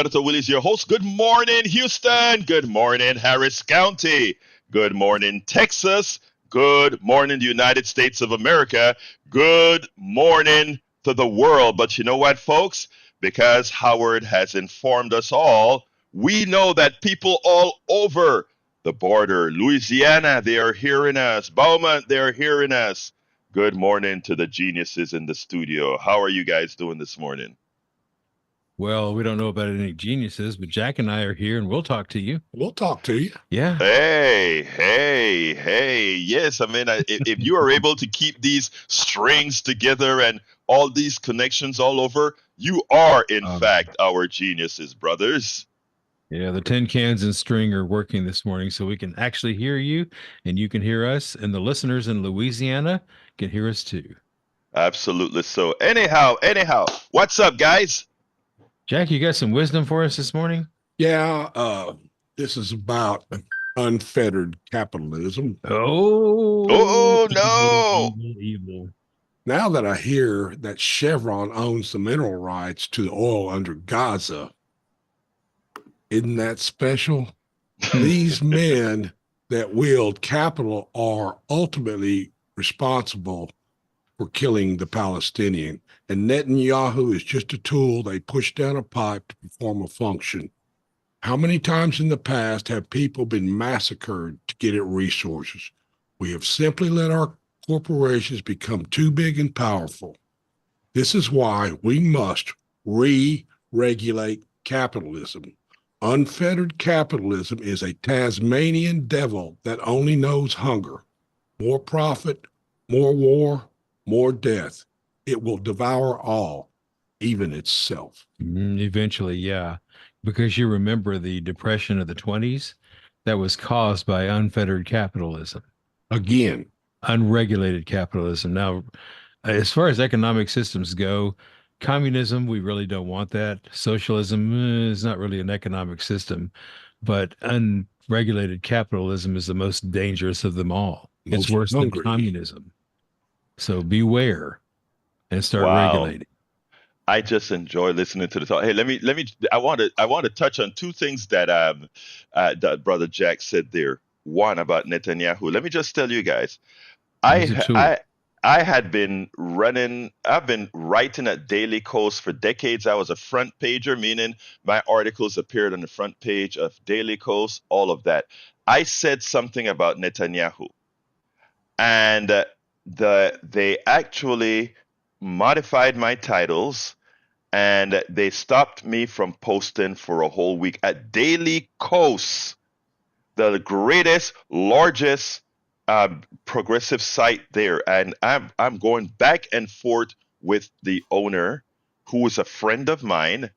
Senator Willie your host. Good morning, Houston. Good morning, Harris County. Good morning, Texas. Good morning, the United States of America. Good morning to the world. But you know what, folks? Because Howard has informed us all, we know that people all over the border, Louisiana, they are hearing us. Beaumont, they are hearing us. Good morning to the geniuses in the studio. How are you guys doing this morning? Well, we don't know about any geniuses, but Jack and I are here and we'll talk to you. We'll talk to you. Yeah. Hey. Yes, I mean, if you are able to keep these strings together and all these connections all over, you are, in fact, our geniuses, brothers. Yeah, the tin cans and string are working this morning so we can actually hear you and you can hear us, and the listeners in Louisiana can hear us too. Absolutely so. Anyhow, what's up, guys? Jack, you got some wisdom for us this morning? Yeah, this is about unfettered capitalism. Oh, no. Evil. Now that I hear that Chevron owns the mineral rights to the oil under Gaza, isn't that special? These men that wield capital are ultimately responsible for killing the Palestinian. And Netanyahu is just a tool they push down a pipe to perform a function. How many times in the past have people been massacred to get at resources? We have simply let our corporations become too big and powerful. This is why we must re-regulate capitalism. Unfettered capitalism is a Tasmanian devil that only knows hunger. More profit, more war, more death. It will devour all, even itself. Eventually, yeah. Because you remember the Depression of the 20s that was caused by unfettered capitalism. Again, unregulated capitalism. Now, as far as economic systems go, communism, we really don't want that. Socialism is not really an economic system, but unregulated capitalism is the most dangerous of them all. It's worse than communism. So beware and start regulating. I just enjoy listening to the talk. Hey, I want to touch on two things that Brother Jack said there. One about Netanyahu. Let me just tell you guys, I've been writing at Daily Kos for decades. I was a front pager, meaning my articles appeared on the front page of Daily Kos, all of that. I said something about Netanyahu, and they actually modified my titles and they stopped me from posting for a whole week at Daily Kos, the greatest, largest progressive site there. And I'm going back and forth with the owner, who is a friend of mine.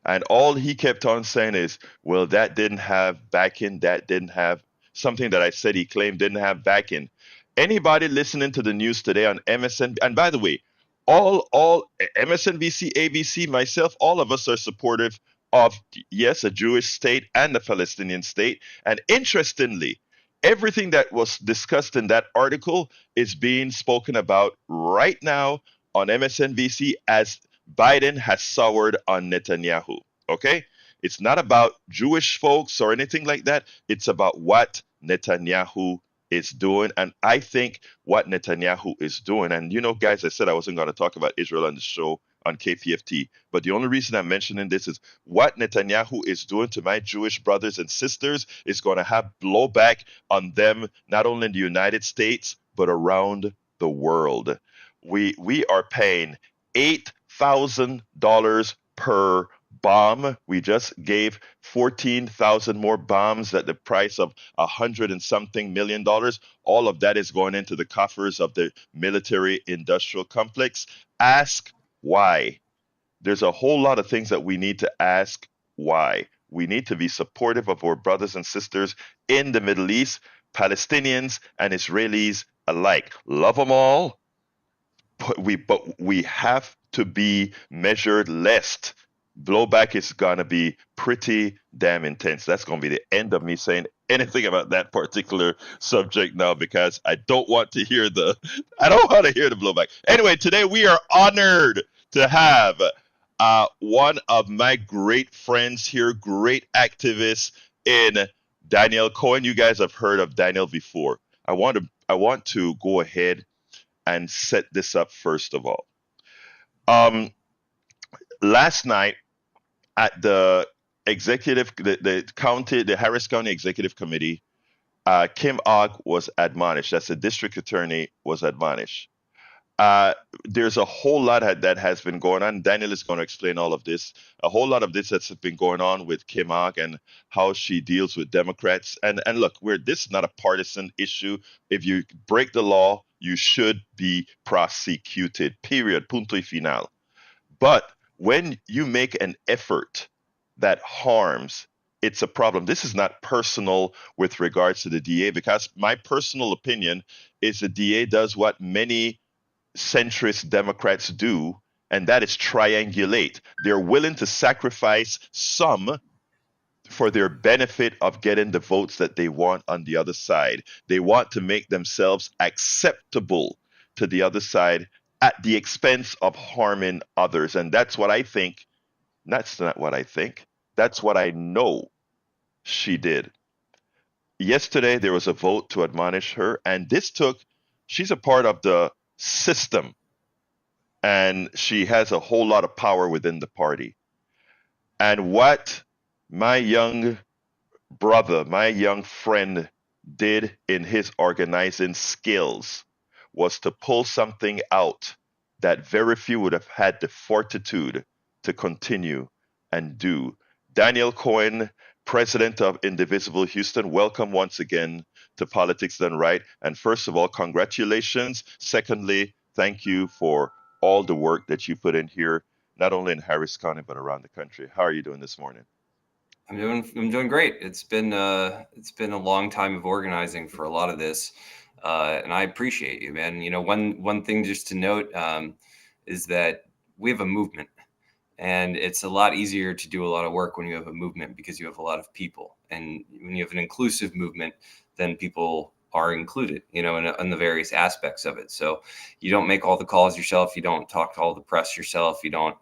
And all he kept on saying is, well, that didn't have backing. That didn't have something that I said he claimed didn't have backing. Anybody listening to the news today on MSN, and by the way, all MSNBC, ABC, myself, all of us are supportive of, yes, a Jewish state and a Palestinian state. And interestingly, everything that was discussed in that article is being spoken about right now on MSNBC as Biden has soured on Netanyahu. Okay? It's not about Jewish folks or anything like that. It's about what Netanyahu is doing. And I think what Netanyahu is doing, and you know, guys, I said I wasn't going to talk about Israel on the show on KPFT, but the only reason I'm mentioning this is what Netanyahu is doing to my Jewish brothers and sisters is going to have blowback on them, not only in the United States, but around the world. We are paying $8,000 per bomb. We just gave 14,000 more bombs at the price of $100 and something million. All of that is going into the coffers of the military industrial complex. Ask why. There's a whole lot of things that we need to ask why. We need to be supportive of our brothers and sisters in the Middle East, Palestinians and Israelis alike. Love them all, but we have to be measured, lest blowback is going to be pretty damn intense. That's going to be the end of me saying anything about that particular subject now, because I don't want to hear the blowback. Anyway, today we are honored to have one of my great friends here, great activists in Daniel Cohen. You guys have heard of Daniel before. I want to go ahead and set this up first of all. Last night at the the Harris County Executive Committee, Kim Ogg was admonished. That's the district attorney was admonished. Uh, there's a whole lot that has been going on. Daniel is going to explain all of this. A whole lot of this that's been going on with Kim Ogg and how she deals with Democrats. And look, this is not a partisan issue. If you break the law, you should be prosecuted. Period. Punto y final. But when you make an effort that harms, it's a problem. This is not personal with regards to the DA, because my personal opinion is the DA does what many centrist Democrats do, and that is triangulate. They're willing to sacrifice some for their benefit of getting the votes that they want on the other side. They want to make themselves acceptable to the other side at the expense of harming others. And that's what I think. That's not what I think. That's what I know she did. Yesterday, there was a vote to admonish her, and she's a part of the system, and she has a whole lot of power within the party. And what my young brother, my young friend did in his organizing skills was to pull something out that very few would have had the fortitude to continue and do. Daniel Cohen, president of Indivisible Houston, welcome once again to Politics Done Right. And first of all, congratulations. Secondly, thank you for all the work that you put in here, not only in Harris County, but around the country. How are you doing this morning? I'm doing great. It's been a long time of organizing for a lot of this, and I appreciate you, man. You know, one thing just to note is that we have a movement, and it's a lot easier to do a lot of work when you have a movement because you have a lot of people, and when you have an inclusive movement, then people are included, you know, in the various aspects of it. So you don't make all the calls yourself, you don't talk to all the press yourself, you don't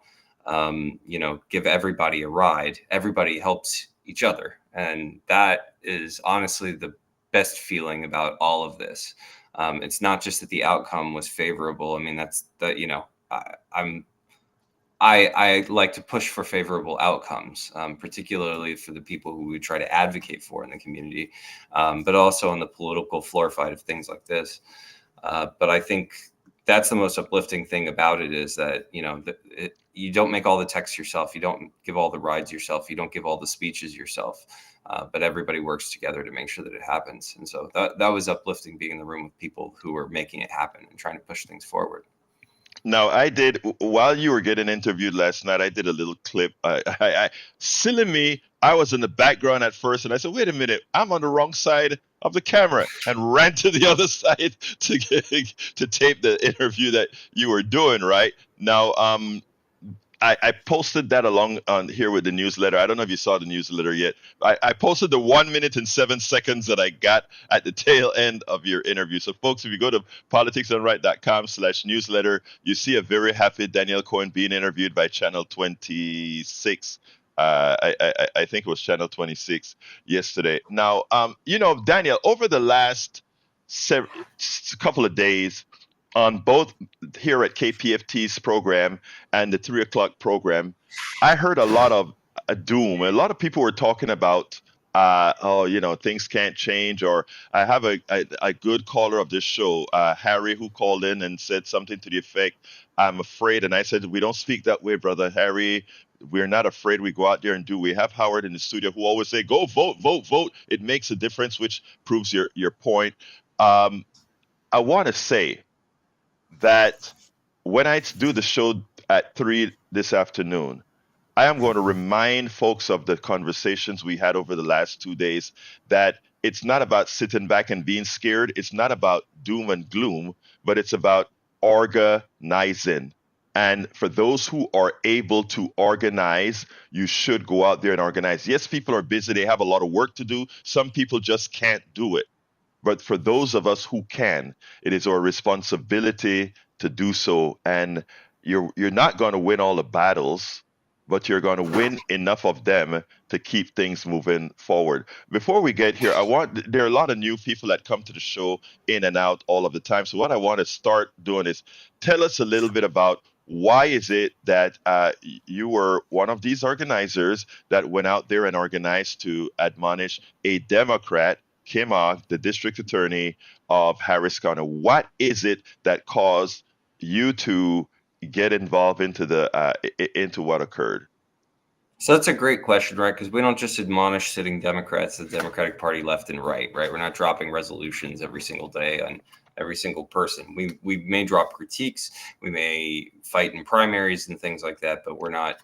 give everybody a ride. Everybody helps each other. And that is honestly the best feeling about all of this. It's not just that the outcome was favorable. I mean, I like to push for favorable outcomes, particularly for the people who we try to advocate for in the community, but also on the political floor fight of things like this. But I think that's the most uplifting thing about it is that, you don't make all the texts yourself. You don't give all the rides yourself. You don't give all the speeches yourself. But everybody works together to make sure that it happens. And so that was uplifting, being in the room with people who were making it happen and trying to push things forward. Now, while you were getting interviewed last night, I did a little clip. Silly me, I was in the background at first, and I said, wait a minute, I'm on the wrong side of the camera, and ran to the other side to tape the interview that you were doing, right? Now, I posted that along on here with the newsletter. I don't know if you saw the newsletter yet. I posted the 1 minute and 7 seconds that I got at the tail end of your interview. So folks, if you go to politicsdoneright.com/newsletter, you see a very happy Daniel Cohen being interviewed by Channel 26. I think it was Channel 26 yesterday. Now, Daniel, over the last couple of days, on both here at KPFT's program and the 3 o'clock program, I heard a lot of doom. A lot of people were talking about, things can't change. Or I have a good caller of this show, Harry, who called in and said something to the effect, I'm afraid. And I said, we don't speak that way, brother Harry. We're not afraid. We go out there and do. We have Howard in the studio who always say, go vote, vote, vote. It makes a difference, which proves your point. I want to say that when I do the show at 3 this afternoon, I am going to remind folks of the conversations we had over the last 2 days, that it's not about sitting back and being scared. It's not about doom and gloom, but it's about organizing. And for those who are able to organize, you should go out there and organize. Yes, people are busy. They have a lot of work to do. Some people just can't do it. But for those of us who can, it is our responsibility to do so. And you're not going to win all the battles but you're going to win enough of them to keep things moving forward. Before we get here, there are a lot of new people that come to the show in and out all of the time. So what I want to start doing is tell us a little bit about why is it that you were one of these organizers that went out there and organized to admonish a Democrat, Kim Ogg, the district attorney of Harris County. What is it that caused you to get involved into what occurred? So that's a great question, right? Because we don't just admonish sitting Democrats, the Democratic Party left and right? We're not dropping resolutions every single day on every single person. We may drop critiques, we may fight in primaries and things like that, but we're not,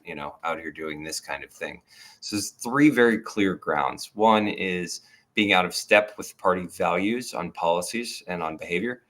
out here doing this kind of thing. So there's three very clear grounds. One is being out of step with party values on policies and on behavior.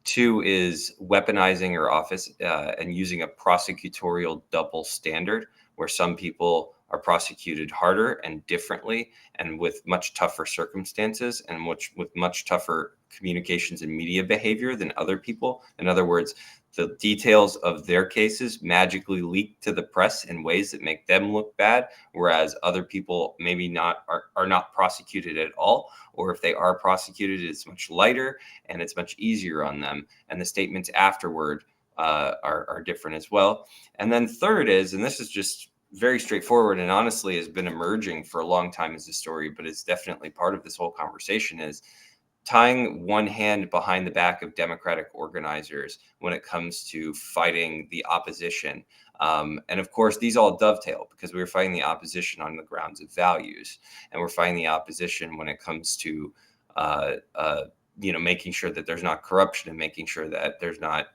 Two is weaponizing your office and using a prosecutorial double standard, where some people are prosecuted harder and differently and with much tougher circumstances and with much tougher communications and media behavior than other people. In other words, the details of their cases magically leak to the press in ways that make them look bad, whereas other people maybe are not prosecuted at all, or if they are prosecuted, it's much lighter and it's much easier on them. And the statements afterward are different as well. And then third is, and this is just very straightforward and honestly has been emerging for a long time as a story, but it's definitely part of this whole conversation, is tying one hand behind the back of Democratic organizers when it comes to fighting the opposition. And of course, these all dovetail because we're fighting the opposition on the grounds of values, and we're fighting the opposition when it comes to, making sure that there's not corruption and making sure that there's not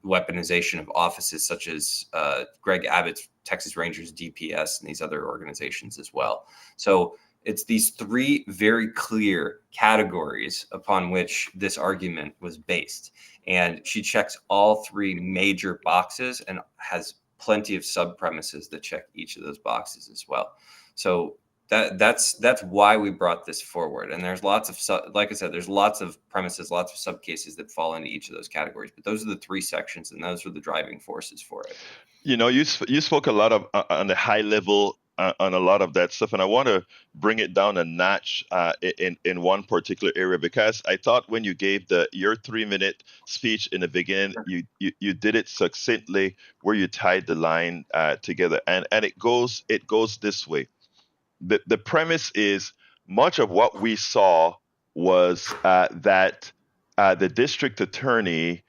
weaponization of offices such as Greg Abbott's Texas Rangers DPS and these other organizations as well. So it's these three very clear categories upon which this argument was based. And she checks all three major boxes and has plenty of sub premises that check each of those boxes as well. So that's why we brought this forward. And there's lots of, like I said, there's lots of premises, lots of sub cases that fall into each of those categories. But those are the three sections, and those are the driving forces for it. You spoke a lot of on the high level on a lot of that stuff, and I want to bring it down a notch in one particular area, because I thought when you gave your 3-minute speech in the beginning, you did it succinctly, where you tied the line together, and it goes this way. The premise is much of what we saw was that the district attorney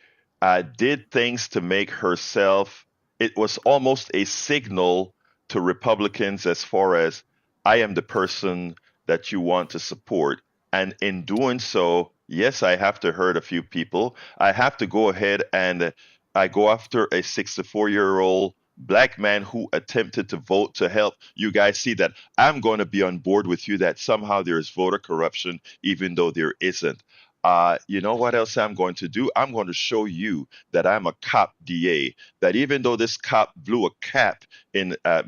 did things to make herself. It was almost a signal to Republicans as far as, I am the person that you want to support. And in doing so, yes, I have to hurt a few people. I have to go ahead and I go after a 64-year-old Black man who attempted to vote to help you guys see that I'm going to be on board with you, that somehow there is voter corruption, even though there isn't. You know what else I'm going to do? I'm going to show you that I'm a cop DA. That even though this cop blew a cap in a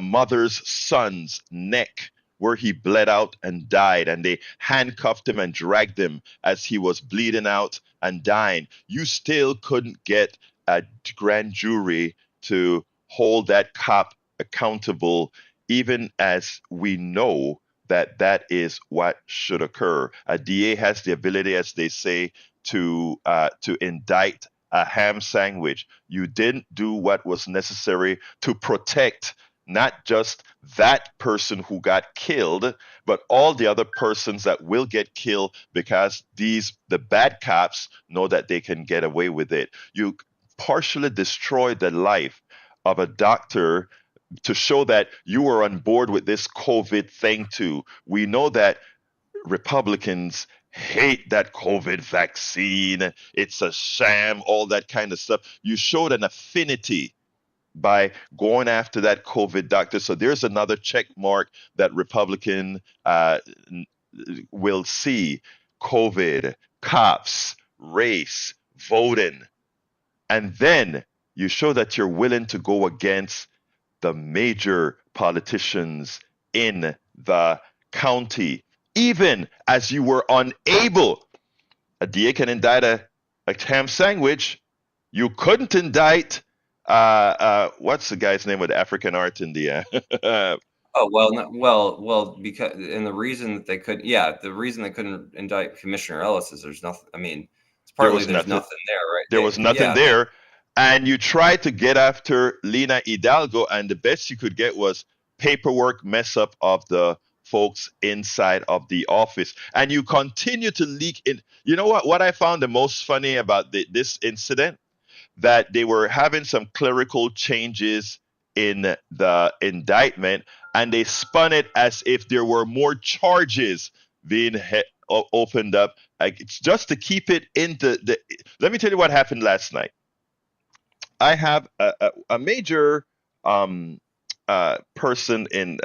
mother's son's neck, where he bled out and died, and they handcuffed him and dragged him as he was bleeding out and dying, you still couldn't get a grand jury to hold that cop accountable, even as we know that is what should occur. A DA has the ability, as they say, to indict a ham sandwich. You didn't do what was necessary to protect not just that person who got killed, but all the other persons that will get killed, because the bad cops know that they can get away with it. You partially destroyed the life of a doctor to show that you were on board with this COVID thing too. We know that Republicans hate that COVID vaccine. It's a sham, all that kind of stuff. You showed an affinity by going after that COVID doctor. So there's another check mark that Republican will see: COVID, cops, race, voting. And then you show that you're willing to go against the major politicians in the county, even as you were unable. A DA can indict a ham sandwich. You couldn't indict What's the guy's name with African art in the Oh well, no, well, because and the reason that they could, yeah, the reason they couldn't indict Commissioner Ellis is there's nothing. I mean, it's there partly was there's nothing. nothing there, right? There was nothing Yeah, there. And you tried to get after Lena Hidalgo, and the best you could get was paperwork mess up of the folks inside of the office. And you continue to leak in. You know what? What I found the most funny about this incident, that they were having some clerical changes in the indictment, and they spun it as if there were more charges being opened up. Like, it's just to keep it into the. Let me tell you what happened last night. I have a major person in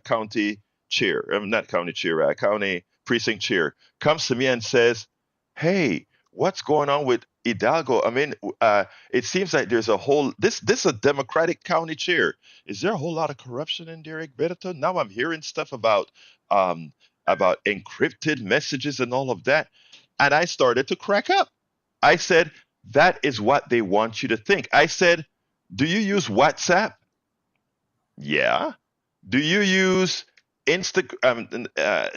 county chair, not county chair, county precinct chair, comes to me and says, "Hey, what's going on with Hidalgo? I mean, it seems like there's a whole this a Democratic county chair. Is there a whole lot of corruption in Derek Beto? Now I'm hearing stuff um, about encrypted messages and all of that." And I started to crack up. I said, that is what they want you to think. I said, do you use WhatsApp? Yeah. Do you use do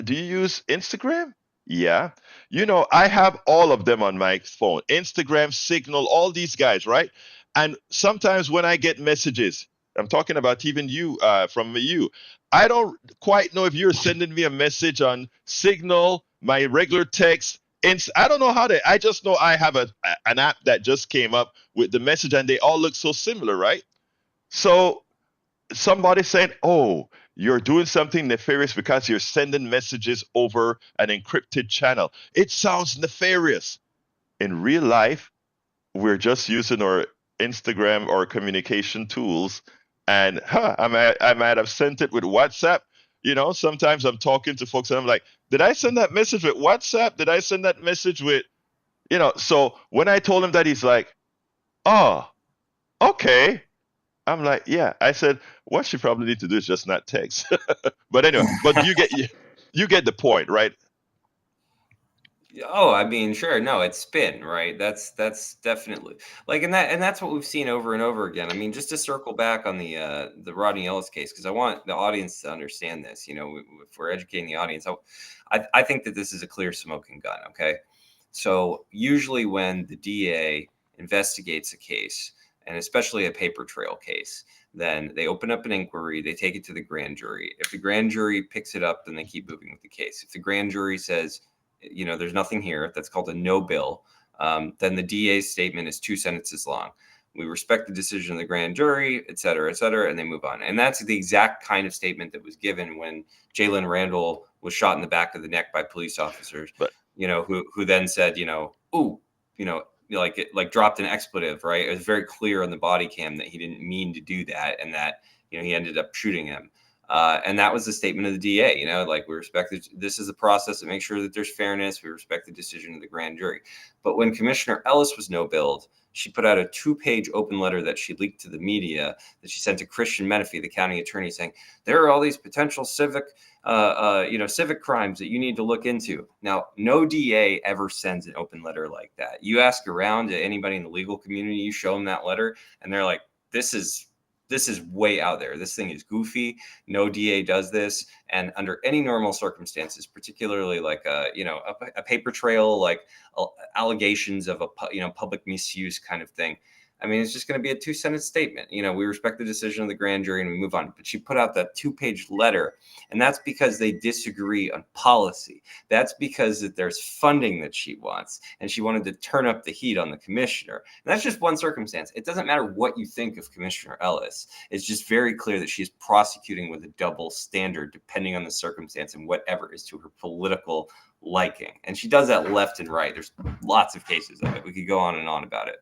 you use Instagram? Yeah. You know, I have all of them on my phone. Instagram, Signal, all these guys, right? And sometimes when I get messages, I'm talking about even you, from you, I don't quite know if you're sending me a message on Signal, my regular text. I don't know how to. I just know I have an app that just came up with the message, and they all look so similar, right? So somebody said, "Oh, you're doing something nefarious because you're sending messages over an encrypted channel." It sounds nefarious. In real life, we're just using our Instagram or communication tools, and I might have sent it with WhatsApp. You know, sometimes I'm talking to folks and I'm like, "Did I send that message with WhatsApp? Did I send that message with?" So when I told him that, he's like, "Oh, okay." I'm like, "Yeah." I said, what you probably need to do is just not text. But anyway, but you get the point, right? oh, I mean, sure. No, it's spin, right? That's definitely like, and that's what we've seen over and over again. I mean, just to circle back on the Rodney Ellis case, because I want the audience to understand this. You know, if we're educating the audience, I think that this is a clear smoking gun. Okay, so usually when the DA investigates a case, and especially a paper trail case, then they open up an inquiry, they take it to the grand jury. If the grand jury picks it up, then they keep moving with the case. If the grand jury says, there's nothing here, that's called a no bill, then the DA's statement is 2 sentences long. We respect the decision of the grand jury, et cetera, and they move on. And that's the exact kind of statement that was given when Jalen Randall was shot in the back of the neck by police officers, But who then said, ooh, like dropped an expletive, right? It was very clear on the body cam that he didn't mean to do that, and that he ended up shooting him. And that was the statement of the DA. Like, we respect this is a process to make sure that there's fairness. We respect the decision of the grand jury. But when Commissioner Ellis was no billed, she put out a 2-page open letter that she leaked to the media, that she sent to Christian Menifee, the county attorney, saying there are all these potential civic crimes that you need to look into. Now, no DA ever sends an open letter like that. You ask around to anybody in the legal community, you show them that letter, and they're like, this is way out there. This thing is goofy. No DA does this. And under any normal circumstances, particularly like a paper trail, like allegations of a public misuse kind of thing, I mean, it's just going to be a 2-sentence statement. We respect the decision of the grand jury and we move on. But she put out that 2-page letter, and that's because they disagree on policy. That's because that there's funding that she wants, and she wanted to turn up the heat on the commissioner. And that's just one circumstance. It doesn't matter what you think of Commissioner Ellis. It's just very clear that she's prosecuting with a double standard, depending on the circumstance and whatever is to her political liking. And she does that left and right. There's lots of cases of it. We could go on and on about it.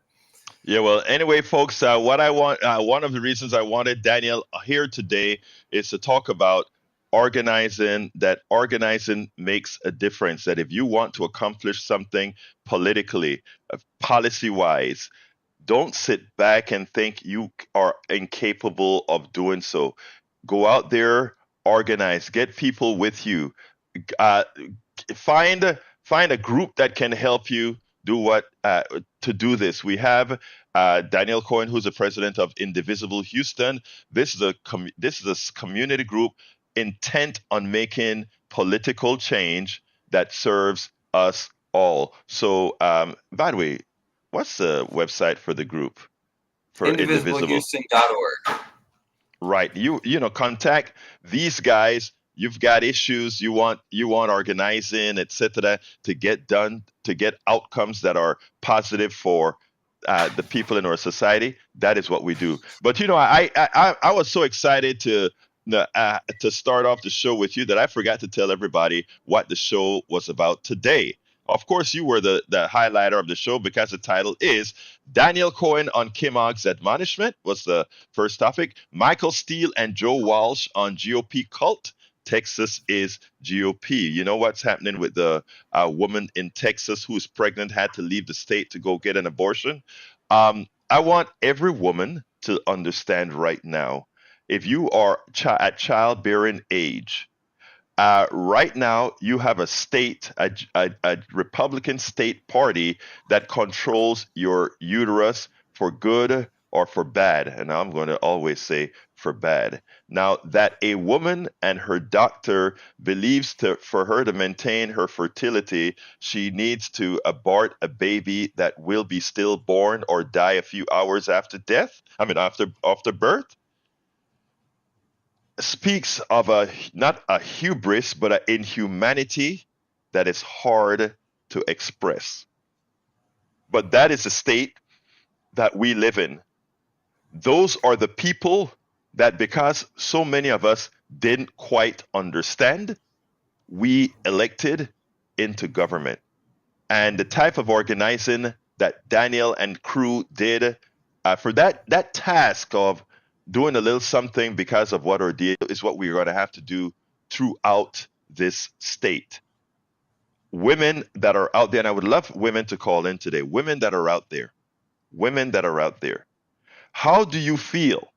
Yeah, well, anyway, folks, what I want, one of the reasons I wanted Daniel here today is to talk about organizing, that organizing makes a difference. That if you want to accomplish something politically, policy wise, don't sit back and think you are incapable of doing so. Go out there, organize, get people with you, uh, find a group that can help you do what to do this. We have Daniel Cohen, who's the president of Indivisible Houston. This is a community group intent on making political change that serves us all. So, by the way, what's the website for the group for Indivisible? IndivisibleHouston.org. Right. You know, contact these guys. You've got issues you want organizing, etc., to get done, to get outcomes that are positive for the people in our society. That is what we do. But you know, I was so excited to start off the show with you that I forgot to tell everybody what the show was about today. Of course, you were the highlighter of the show because the title is Daniel Cohen on Kim Ogg's admonishment was the first topic. Michael Steele and Joe Walsh on GOP cult. Texas is GOP. You know what's happening with the woman in Texas who's pregnant, had to leave the state to go get an abortion? I want every woman to understand right now, if you are at childbearing age, right now, you have a Republican state party that controls your uterus for good or for bad. And I'm going to always say for bad. Now, that a woman and her doctor believes for her to maintain her fertility, she needs to abort a baby that will be stillborn or die a few hours after death. I mean, after birth. Speaks of not a hubris, but an inhumanity that is hard to express. But that is the state that we live in. Those are the people that, because so many of us didn't quite understand, we elected into government. And the type of organizing that Daniel and crew did for that task of doing a little something because of what our deal is, what we're going to have to do throughout this state. Women that are out there, and I would love women to call in today, women that are out there, how do you feel,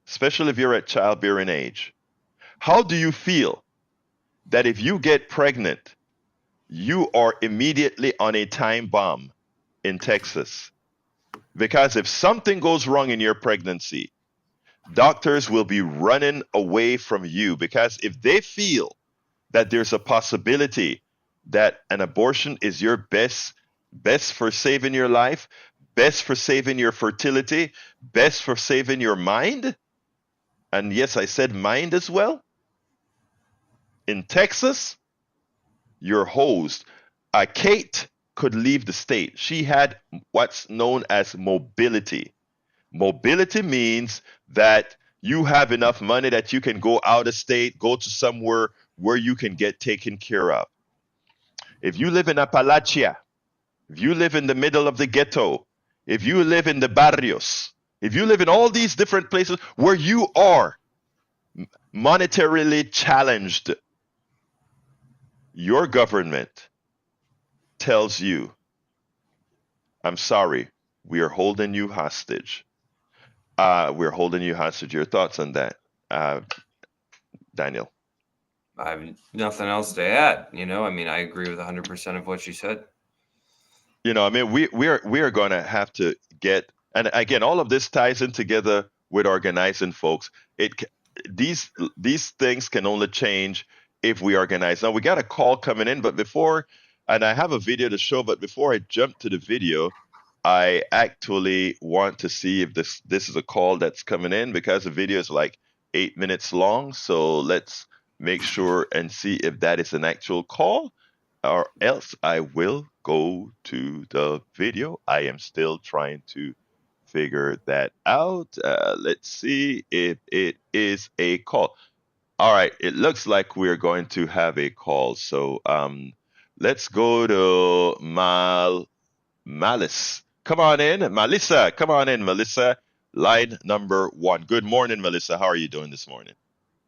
especially if you're at childbearing age, how do you feel that if you get pregnant, you are immediately on a time bomb in Texas? Because if something goes wrong in your pregnancy, doctors will be running away from you, because if they feel that there's a possibility that an abortion is your best for saving your life, best for saving your fertility, best for saving your mind, and yes, I said mind as well, in Texas, you're hosed. Kate could leave the state. She had what's known as mobility. Mobility means that you have enough money that you can go out of state, go to somewhere where you can get taken care of. If you live in Appalachia, if you live in the middle of the ghetto, if you live in the barrios, if you live in all these different places where you are monetarily challenged, your government tells you, I'm sorry, we are holding you hostage. We're holding you hostage. Your thoughts on that, Daniel? I have nothing else to add. You know, I mean, I agree with 100% of what you said. You know, I mean, we are going to have to get, and again, all of this ties in together with organizing, folks. These things can only change if we organize. Now we got a call coming in, but before, and I have a video to show, but before I jump to the video, I actually want to see if this is a call that's coming in, because the video is like 8 minutes long. So let's make sure and see if that is an actual call, or else I will go to the video. I am still trying to figure that out. Let's see if it is a call. All right, it looks like we're going to have a call. So let's go to Malice. Come on in, Melissa. Come on in, Melissa. Line number 1. Good morning, Melissa. How are you doing this morning?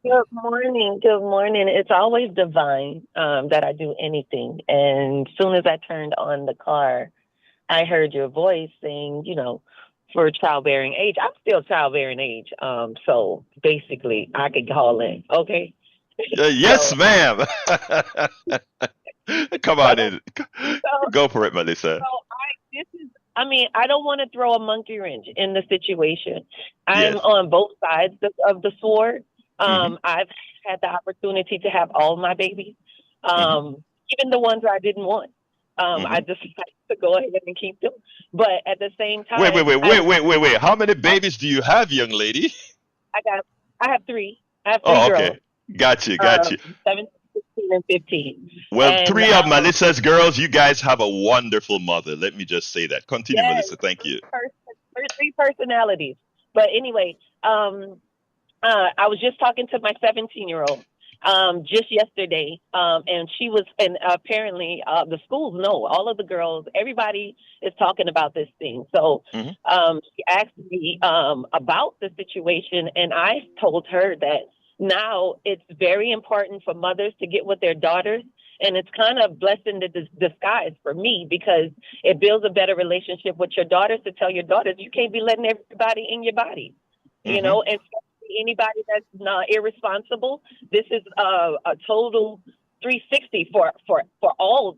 Good morning. Good morning. It's always divine that I do anything. And as soon as I turned on the car, I heard your voice saying, you know, for childbearing age. I'm still childbearing age. So basically, I could call in. Okay. Yes, So, ma'am. Come on in. so, Go for it, Melissa. so I mean, I don't want to throw a monkey wrench in the situation. I'm Yes. on both sides of the sword. I've had the opportunity to have all my babies, even the ones I didn't want. I decided to go ahead and keep them. But at the same Wait, time, wait. How many babies do you have, young lady? I have three. I have three Oh, girls, okay. Got you. 17, 16, and 15. Well, And three of Melissa's girls, you guys have a wonderful mother. Let me just say that. Continue, yes, Melissa. Thank you. three personalities. But anyway, I was just talking to my 17-year-old just yesterday, and she was, and apparently the schools know, all of the girls, everybody is talking about this thing. So she asked me about the situation, and I told her that now it's very important for mothers to get with their daughters. And it's kind of blessing the disguise for me, because it builds a better relationship with your daughters, to tell your daughters you can't be letting everybody in your body, you know, and anybody that's not irresponsible. This is a total 360 for all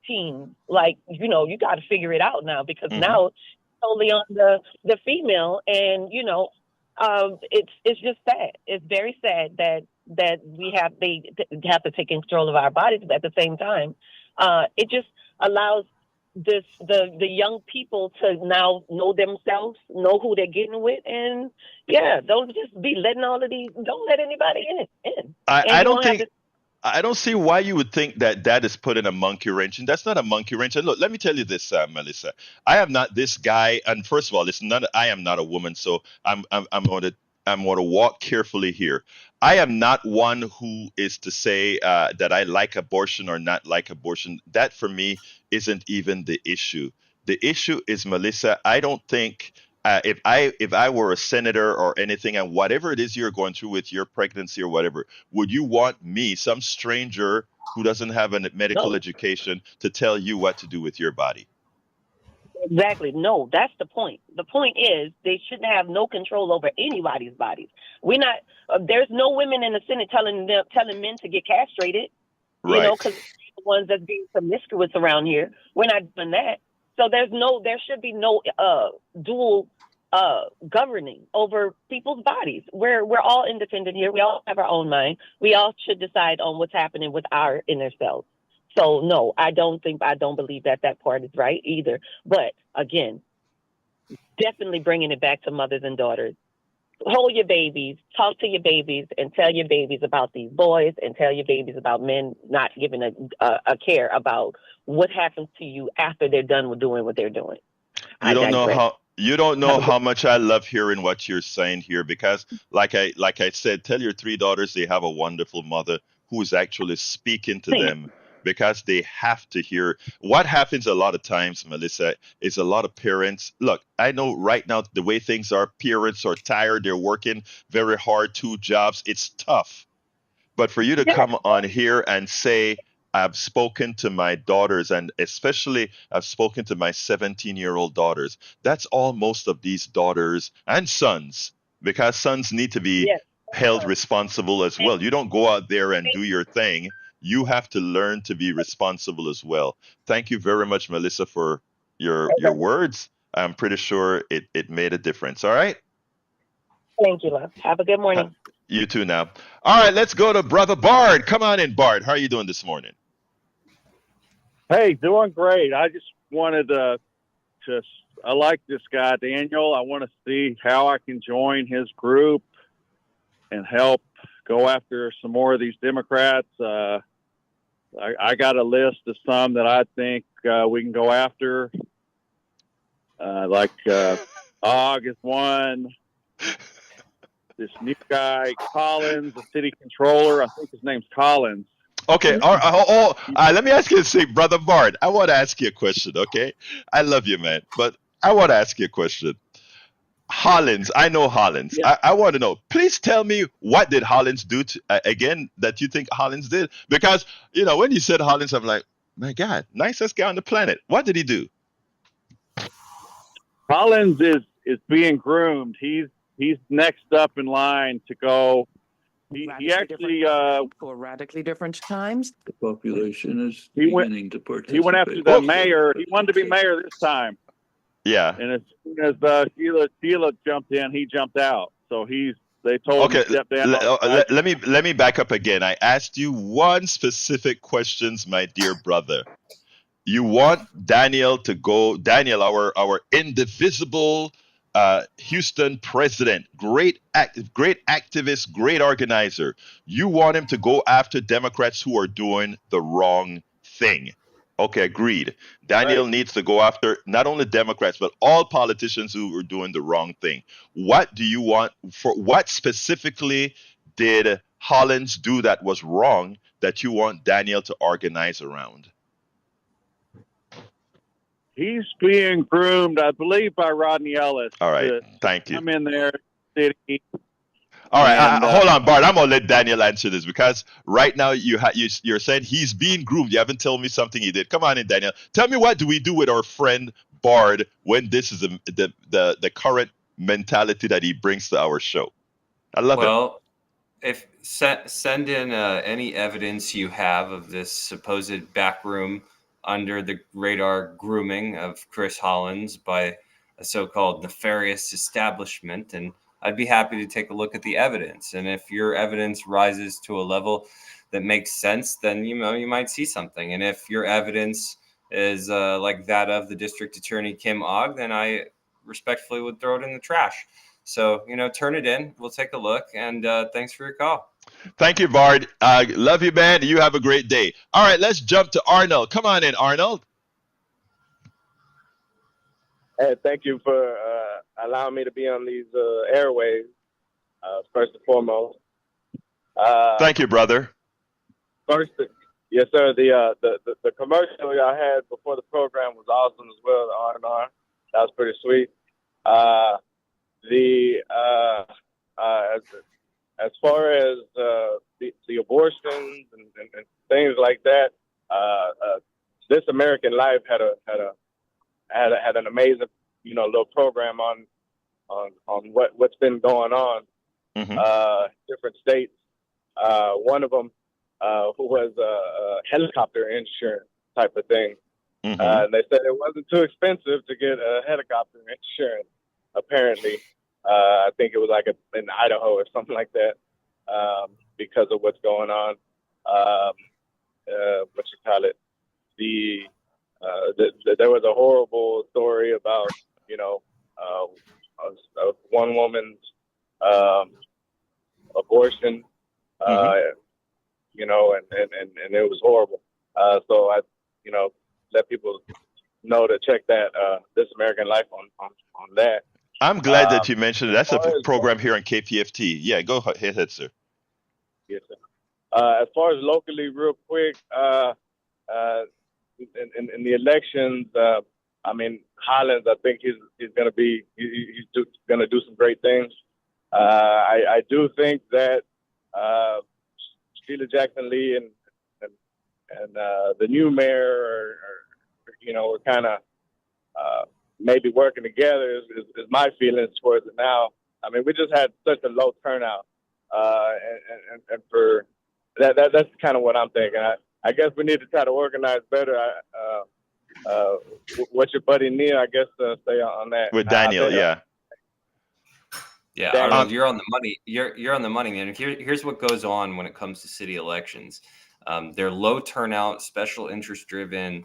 teens. Like, you know, you got to figure it out now, because now it's totally on the female, and you know, it's just sad. It's very sad that they have to take control of our bodies, but at the same time, it just allows the young people to now know themselves, know who they're getting with, and don't just be letting all of these. Don't let anybody in. I don't see why you would think that is putting a monkey wrench, and that's not a monkey wrench. And look, let me tell you this, Melissa. I am not this guy, and first of all, I am not a woman, so I'm going to walk carefully here. I am not one who is to say that I like abortion or not like abortion. That for me isn't even the issue. The issue is, Melissa, I don't think if I were a senator or anything, and whatever it is you're going through with your pregnancy or whatever, would you want me, some stranger who doesn't have a medical education, to tell you what to do with your body? Exactly. No, that's the point. The point is they shouldn't have no control over anybody's bodies. We're not. There's no women in the Senate telling men to get castrated. Right. You know, because the ones that's being promiscuous around here, we're not doing that. So there should be no dual governing over people's bodies. We're all independent here. We all have our own mind. We all should decide on what's happening with our inner selves. So no, I don't believe that part is right either. But again, definitely bringing it back to mothers and daughters. Hold your babies, talk to your babies, and tell your babies about these boys, and tell your babies about men not giving a care about what happens to you after they're done with doing what they're doing. You don't know how much I love hearing what you're saying here, because like I said, tell your three daughters they have a wonderful mother who is actually speaking to them, because they have to hear. What happens a lot of times, Melissa, is a lot of parents, look, I know right now the way things are, parents are tired, they're working very hard, 2 jobs, it's tough. But for you to come on here and say, I've spoken to my daughters, and especially I've spoken to my 17-year-old daughters. That's all most of these daughters and sons, because sons need to be held responsible as well. You don't go out there and do your thing. You have to learn to be responsible as well. Thank you very much, Melissa, for your words. I'm pretty sure it made a difference. All right? Thank you, love. Have a good morning. You too now. All right, let's go to Brother Bard. Come on in, Bard. How are you doing this morning? Hey, doing great. I just wanted to I like this guy, Daniel. I want to see how I can join his group and help go after some more of these Democrats. I got a list of some that I think we can go after. Like Ogg is one. This new guy, Collins, the city controller. I think his name's Collins. Okay. Let me ask you this thing, Brother Bard. I want to ask you a question, okay? I love you, man. But I want to ask you a question. Hollins, I know Hollins. Yeah. I want to know. Please tell me, what did Hollins do again that you think Hollins did? Because, you know, when you said Hollins, I'm like, my God, nicest guy on the planet. What did he do? Collins is being groomed. He's next up in line to go he actually for radically different times. The population is He went- beginning to participate. he went after the mayor. He wanted to be mayor this time. Yeah. And as soon as Sheila jumped in, he jumped out. So they told him Okay. to step down. Let me back up again. I asked you one specific questions, my dear brother. You want Daniel to go, our indivisible Houston president, great activist, great organizer. You want him to go after Democrats who are doing the wrong thing. Okay, agreed. Daniel needs to go after not only Democrats, but all politicians who are doing the wrong thing. What do you want? For what specifically did Hollins do that was wrong that you want Daniel to organize around? He's being groomed, I believe, by Rodney Ellis. All right, thank you. I'm in there, city. All right, And, hold on, Bart. I'm gonna let Daniel answer this because right now you're saying he's being groomed. You haven't told me something he did. Come on in, Daniel. Tell me, what do we do with our friend Bard when this is the current mentality that he brings to our show? I love it. Well, if send in any evidence you have of this supposed backroom under the radar grooming of Chris Hollins by a so-called nefarious establishment, and I'd be happy to take a look at the evidence. And if your evidence rises to a level that makes sense, then you might see something. And if your evidence is like that of the district attorney Kim Ogg, then I respectfully would throw it in the trash. So, turn it in. We'll take a look. And thanks for your call. Thank you, Bard. Love you, man. You have a great day. All right, let's jump to Arnold. Come on in, Arnold. Hey, thank you for allowing me to be on these airwaves, first and foremost. Thank you, brother. First, yes, sir. The commercial y'all had before the program was awesome as well, the R&R. That was pretty sweet. As far as the abortions and things like that, This American Life had an amazing, little program on what's been going on, different states. One of them was a helicopter insurance type of thing. And they said it wasn't too expensive to get a helicopter insurance, apparently. I think it was like in Idaho or something like that, because of what's going on. There was a horrible story about, one woman's abortion, and it was horrible. So I, let people know to check that This American Life on that. I'm glad that you mentioned it. That's a program here on KPFT. Yeah, go ahead, sir. Yes, sir. As far as locally, real quick, in the elections, Hollins, I think he's going to going to do some great things. I do think that Sheila Jackson Lee and the new mayor are kind of maybe working together is my feelings towards it now. We just had such a low turnout, and for that's kind of what I'm thinking. I guess we need to try to organize better. What's your buddy Neil? I guess say on that with Daniel, yeah. Yeah, Arnold, you're on the money. You're on the money, man. Here's what goes on when it comes to city elections. They're low turnout, special interest driven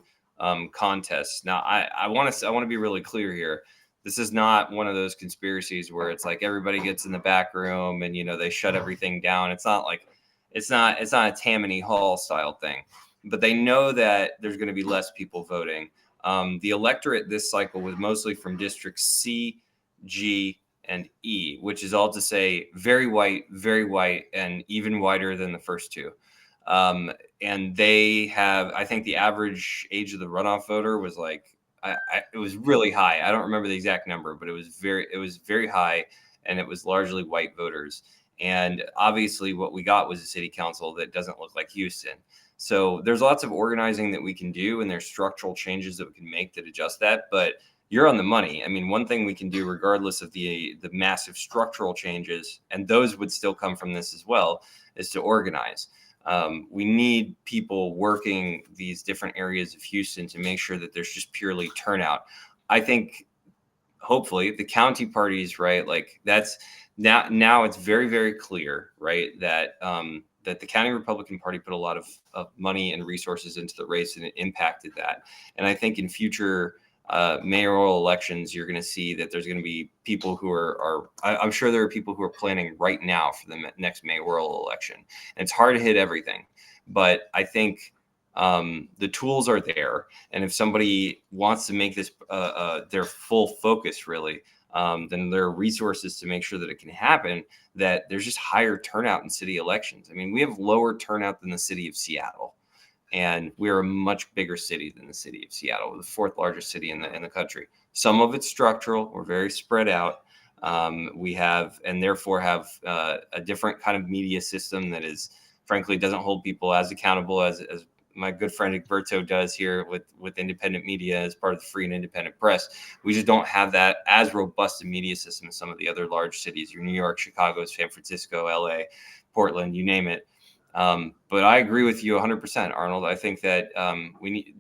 contests. Now, I want to be really clear here. This is not one of those conspiracies where it's like everybody gets in the back room and they shut everything down. It's not a Tammany Hall style thing. But they know that there's going to be less people voting. The electorate this cycle was mostly from districts C, G, and E, which is all to say very white, and even whiter than the first two. And they have, I think the average age of the runoff voter was it was really high. I don't remember the exact number, but it was very high, and it was largely white voters. And obviously what we got was a city council that doesn't look like Houston. So there's lots of organizing that we can do, and there's structural changes that we can make that adjust that. But you're on the money. I mean, one thing we can do, regardless of the massive structural changes, and those would still come from this as well, is to organize. We need people working these different areas of Houston to make sure that there's just purely turnout. I think hopefully the county parties, right? Like that's now it's very, very clear, right? That that the county Republican Party put a lot of money and resources into the race, and it impacted that. And I think in future mayoral elections, you're going to see that there's going to be people who I'm sure there are people who are planning right now for the next mayoral election. And it's hard to hit everything, but I think the tools are there. And if somebody wants to make this their full focus, really, then there are resources to make sure that it can happen, that there's just higher turnout in city elections. I mean, we have lower turnout than the city of Seattle. And we're a much bigger city than the city of Seattle. We're the fourth largest city in the country. Some of it's structural. We're very spread out. We have, and therefore have a different kind of media system that is, frankly, doesn't hold people as accountable as my good friend Egberto does here with independent media as part of the free and independent press. We just don't have that as robust a media system as some of the other large cities, your New York, Chicago, San Francisco, LA, Portland, you name it. But I agree with you 100%, Arnold. I think that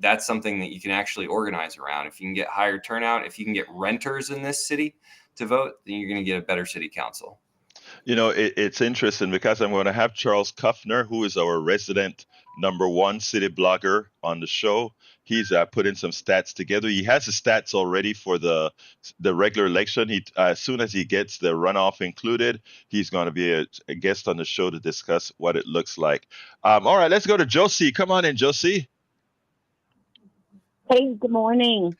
that's something that you can actually organize around. If you can get higher turnout, if you can get renters in this city to vote, then you're going to get a better city council. You know, it's interesting because I'm going to have Charles Kuffner, who is our resident #1 city blogger on the show. He's putting some stats together. He has the stats already for the regular election. As soon as he gets the runoff included, he's going to be a guest on the show to discuss what it looks like. All right, let's go to Josie. Come on in, Josie. Hey, good morning.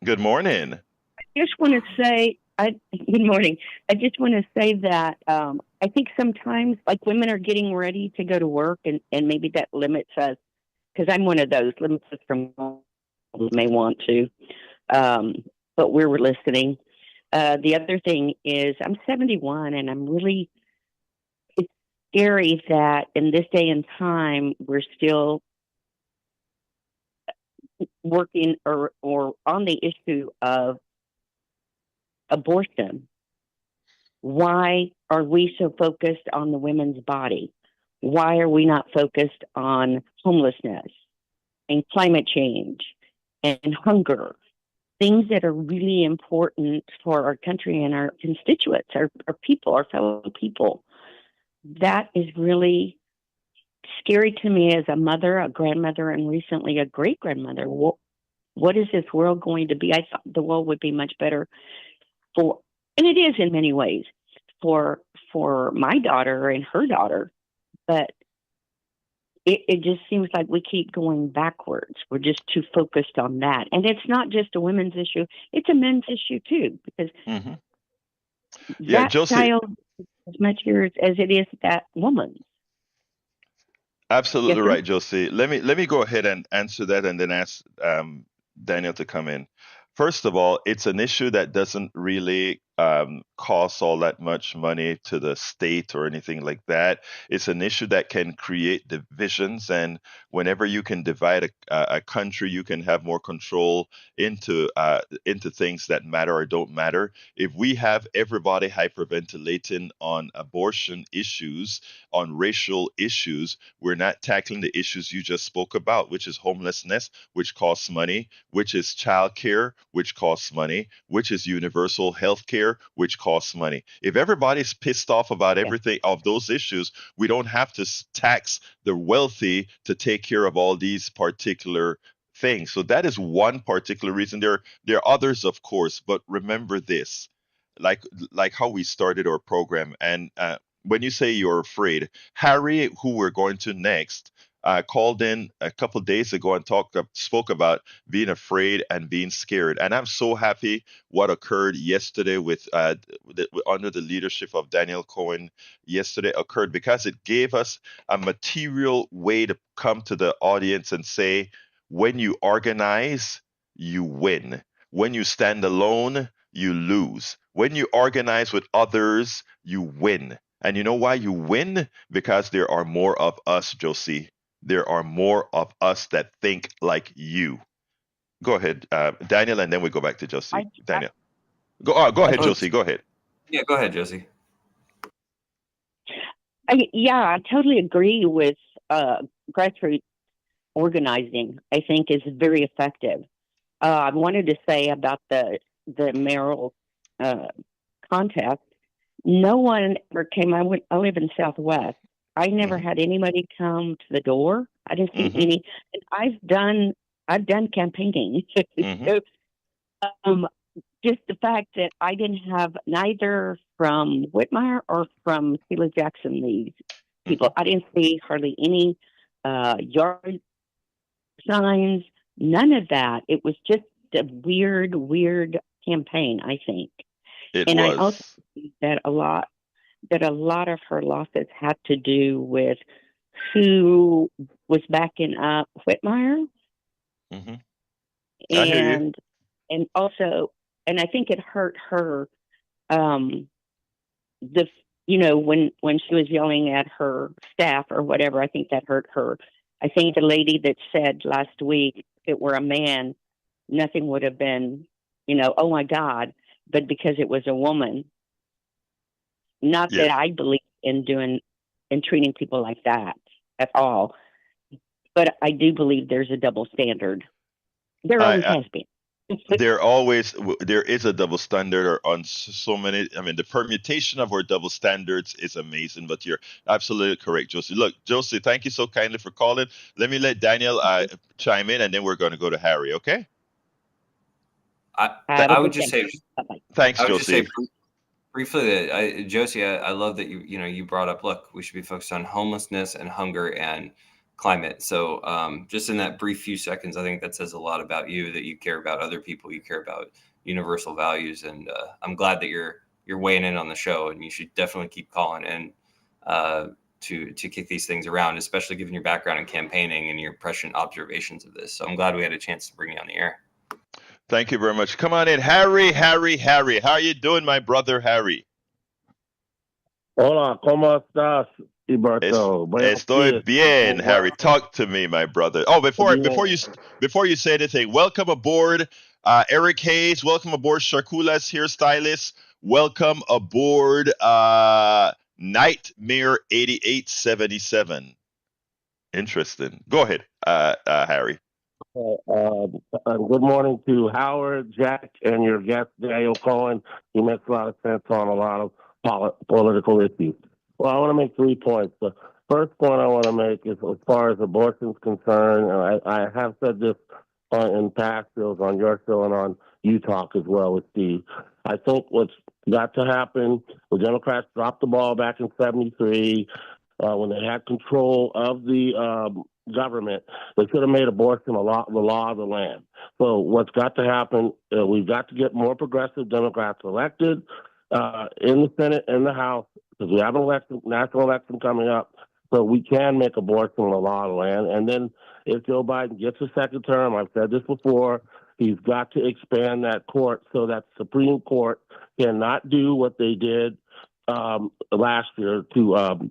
Good morning. I just want to say, good morning. I just want to say that I think sometimes, like, women are getting ready to go to work, and maybe that limits us, because I'm one of those, limits us from may want to, but we're listening. The other thing is I'm 71, and it's scary that in this day and time, we're still working or on the issue of abortion. Why are we so focused on the women's body? Why are we not focused on homelessness and climate change and hunger? Things that are really important for our country and our constituents, our people, our fellow people. That is really scary to me as a mother, a grandmother, and recently a great-grandmother. What is this world going to be? I thought the world would be much better and it is in many ways, for my daughter and her daughter, but it just seems like we keep going backwards. We're just too focused on that. And it's not just a women's issue, it's a men's issue too, because Yeah, that Josie. child is as much yours as it is that woman's. Absolutely Yes, sir? right, Josie. Let me go ahead and answer that, and then ask Daniel to come in. First of all, it's an issue that doesn't really cost all that much money to the state or anything like that. It's an issue that can create divisions, and whenever you can divide a country, you can have more control into things that matter or don't matter. If we have everybody hyperventilating on abortion issues, on racial issues, we're not tackling the issues you just spoke about, which is homelessness, which costs money, which is childcare, which costs money, which is universal health care, which costs money. If everybody's pissed off about everything of those issues, we don't have to tax the wealthy to take care of all these particular things. So that is one particular reason. There are others, of course, but remember this, like how we started our program. And when you say you're afraid, Harry, who we're going to next, called in a couple days ago and spoke about being afraid and being scared. And I'm so happy what occurred yesterday with under the leadership of Daniel Cohen yesterday occurred, because it gave us a material way to come to the audience and say, when you organize, you win. When you stand alone, you lose. When you organize with others, you win. And you know why you win? Because there are more of us, Josie. There are more of us that think like you. Go ahead, Daniel, and then we go back to Josie. I, Daniel, go ahead, Oh, Josie. Go ahead. yeah, go ahead, Josie. I totally agree with grassroots organizing. I think is very effective. I wanted to say about the mayoral contest. No one ever came. I live in Southwest. I never Mhm. had anybody come to the door. I didn't see Mhm. any. And I've done campaigning. Mhm. So, just the fact that I didn't have neither from Whitmire or from Steele Jackson, these people. Mhm. I didn't see hardly any yard signs, none of that. It was just a weird campaign, I think. It And I also was. think that a lot of her losses had to do with who was backing up Whitmire, Mhm. I hear you. and also, and I think it hurt her. Um, the when she was yelling at her staff or whatever, I think that hurt her. I think the lady that said last week, if it were a man, nothing would have been, oh my God, but because it was a woman. Not that Yes. I believe in treating people like that at all, but I do believe there's a double standard. There always I has been. there is a double standard on so many. I mean, the permutation of our double standards is amazing. But you're absolutely correct, Josie. Look, Josie, thank you so kindly for calling. Let me let Daniel chime in, and then we're going to go to Harry. Okay? Have a I would good just day. say, Bye-bye. Thanks, I would just say Josie. briefly that Josie, I love that you brought up. Look, we should be focused on homelessness and hunger and climate. So just in that brief few seconds, I think that says a lot about you, that you care about other people, you care about universal values, and I'm glad that you're weighing in on the show. And you should definitely keep calling in to kick these things around, especially given your background in campaigning and your prescient observations of this. So I'm glad we had a chance to bring you on the air. Thank you very much. Come on in, Harry. Harry. How are you doing, my brother, Harry? Hola, ¿cómo estás, Gilberto? Buenos Estoy días. bien, Harry. Talk to me, my brother. Oh, before you say anything, welcome aboard, Eric Hayes. Welcome aboard, Sharkula's hairstylist. Welcome aboard, Nightmare 8877. Interesting. Go ahead, Harry. Good morning to Howard, Jack, and your guest, Daniel Cohen. He makes a lot of sense on a lot of political issues. Well, I want to make 3 points. The first point I want to make is as far as abortion is concerned, and I have said this in past shows, on your show and on you talk as well with Steve. I think what's got to happen, the Democrats dropped the ball back in 73 when they had control of the government. They should have made abortion the law of the land. So what's got to happen, we've got to get more progressive Democrats elected in the Senate and the House, because we have an national election coming up, so we can make abortion the law of the land. And then if Joe Biden gets a second term, I've said this before, he's got to expand that court so that Supreme Court cannot do what they did last year to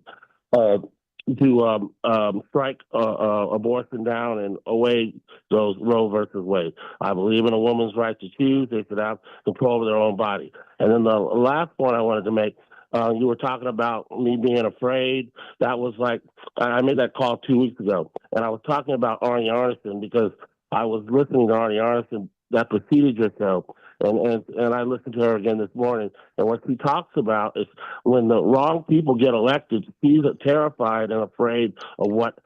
strike abortion down, and away goes Roe versus Wade. I believe in a woman's right to choose. They should have control of their own body. And then the last point I wanted to make, you were talking about me being afraid. That was like, I made that call 2 weeks ago, and I was talking about Arnie Arnesen because I was listening to Arnie Arnesen that preceded your show, and I listened to her again this morning. And what she talks about is when the wrong people get elected, she's terrified and afraid of what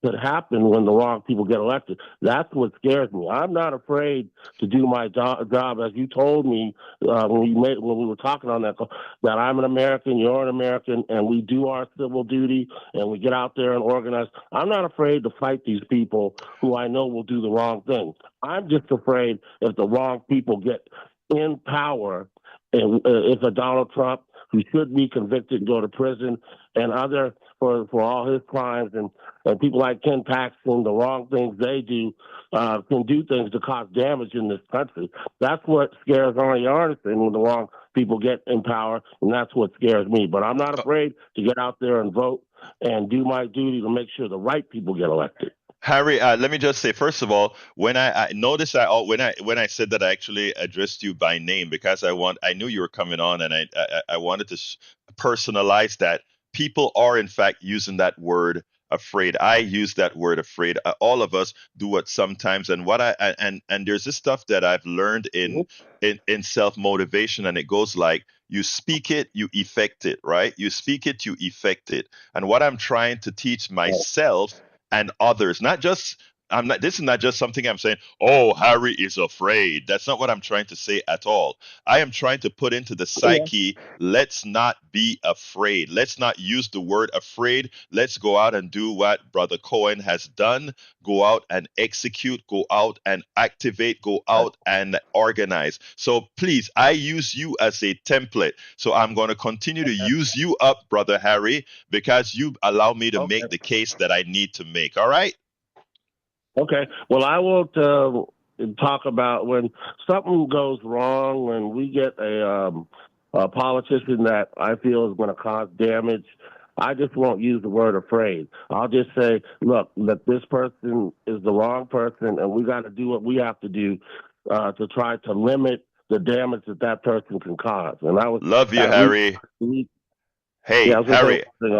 could happen when the wrong people get elected. That's what scares me. I'm not afraid to do my job, as you told me when we were talking on that call, that I'm an American, you're an American, and we do our civil duty and we get out there and organize. I'm not afraid to fight these people who I know will do the wrong thing. I'm just afraid if the wrong people get in power, and if a Donald Trump, who should be convicted and go to prison, and other for all his crimes, and people like Ken Paxton, the wrong things they do, can do things to cause damage in this country. That's what scares Arnie Arnesen, when the wrong people get in power, and that's what scares me. But I'm not afraid to get out there and vote and do my duty to make sure the right people get elected. Harry, let me just say, first of all, when I notice when I said that I actually addressed you by name because I knew you were coming on, and I wanted to personalize that. People are in fact using that word afraid. I use that word afraid. All of us do it sometimes, and and there's this stuff that I've learned in self motivation, and it goes like you speak it, you effect it, right? You speak it, you effect it, and what I'm trying to teach myself and others. Not just I'm not this is not just something I'm saying, oh, Harry is afraid. That's not what I'm trying to say at all. I am trying to put into the Yeah. psyche, let's not be afraid. Let's not use the word afraid. Let's go out and do what Brother Cohen has done. Go out and execute, go out and activate, go out and organize. So please, I use you as a template. So I'm going to continue to use you up, Brother Harry, because you allow me to Okay. make the case that I need to make. All right? Okay. Well, I won't talk about when something goes wrong, when we get a politician that I feel is going to cause damage. I just won't use the word afraid. I'll just say, look, that this person is the wrong person, and we got to do what we have to do to try to limit the damage that person can cause. And I was Love you, at least, Harry. yeah, Hey, I was going to Harry, say,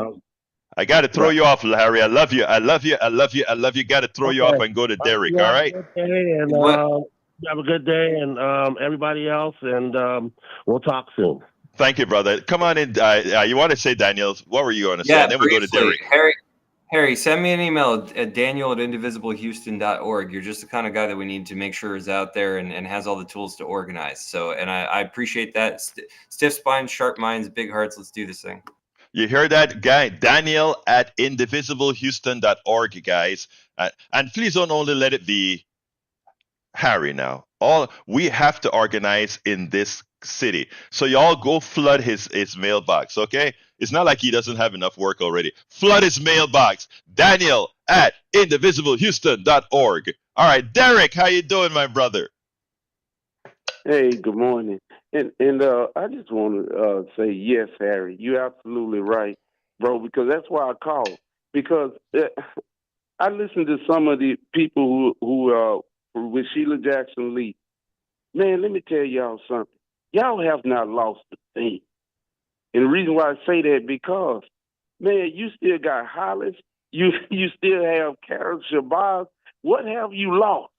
I got to throw right. you off, Harry. I love you. I love you. I love you. I love you. Got to throw you off Okay. and go to All right. Derek. You All have a right? good day, and What you have a good day, and everybody else, and we'll talk soon. Thank you, brother. Come on in. You want to say, Daniel? What were you going to say? Yeah, And then we go to briefly, Derek. Harry, send me an email at daniel@indivisiblehouston.org. You're just the kind of guy that we need to make sure is out there and has all the tools to organize. So, and I appreciate that. Stiff spines, sharp minds, big hearts. Let's do this thing. You hear that, guy? Daniel at indivisiblehouston.org, guys. And please don't only let it be Harry now. All we have to organize in this city. So y'all go flood his mailbox, okay? It's not like he doesn't have enough work already. Flood his mailbox. Daniel at indivisiblehouston.org. All right, Derek, how you doing, my brother? Hey, good morning. And I just want to say yes, Harry. You're absolutely right, bro. Because that's why I called. Because I listened to some of the people who with Sheila Jackson Lee. Man, let me tell y'all something. Y'all have not lost a thing. And the reason why I say that because, man, you still got Hollis. You still have Karen Shabazz. What have you lost?